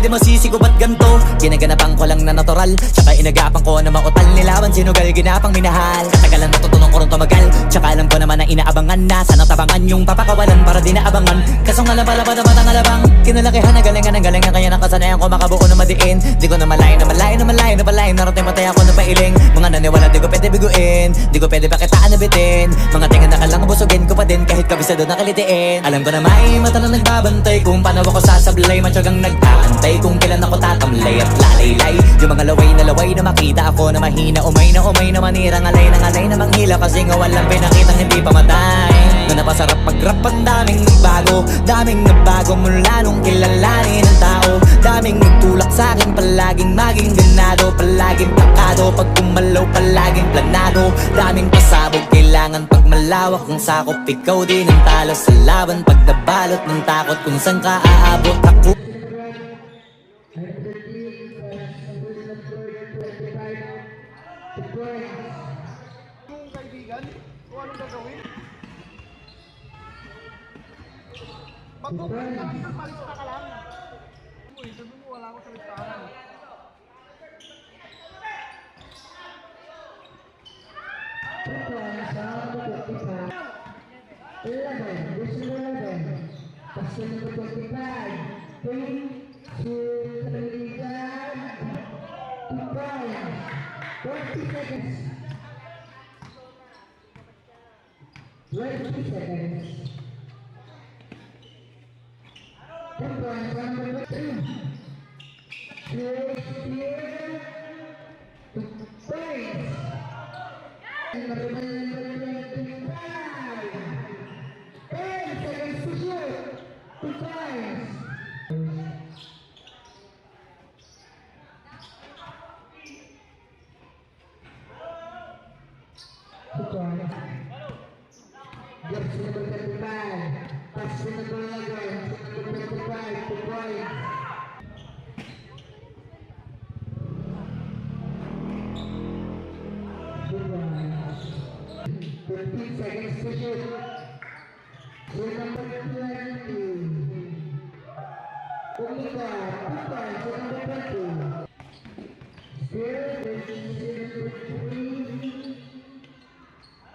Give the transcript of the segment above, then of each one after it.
di masisi ko ba't ganto? Ginaganapan ko lang na natural, tsaka inagapan ko na mautal. Nilawan sinugal, ginapang minahal. Katagalan natutunan ko rin tumagal, tsaka alam ko naman na inaabangan na. Sana tabangan yung papakawalan para di naabangan. Kaso nga lang pala patapat ang alabang kinalakihan na galingan ng galingan, kaya nakasanayan ko makabuo na madiin. Di ko na malayo na malayo na malayo na malayo. Narating matay ako na pailing. Mga naniwala di ko pwede biguin, di ko pwede pakitaan na bitin. Mga tinga na kalang busugin ko pa din kahit kabisado na kalitiin. Alam ko na may mata na nagbabantay kung paano ako sasablay. Matyagang nag-aantay kung kailan ako tatamlay at lalaylay. Yung mga laway na makita ako na mahina. Umay na manira, ngalay na manghila. Kasi nga walang pinakitang hindi pamatay. Na napasarap mag-rap, ang daming nagbago. Daming nagbago mula nung kilalanin ang tao. Daming nagtulak sa'kin, palaging maging ganado. Palaging plakado, pag kumalaw palaging planado. Daming pasabog, kailangan pag malawak ang sakop. Ikaw din ang talo sa laban, pag nabalot ng takot. Kung saan ka aabot ako. Yung kaibigan, kung anong gagawin? Magpapalista ka lang. Uy, sabi mo wala akong salistahan.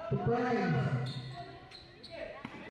Surprise!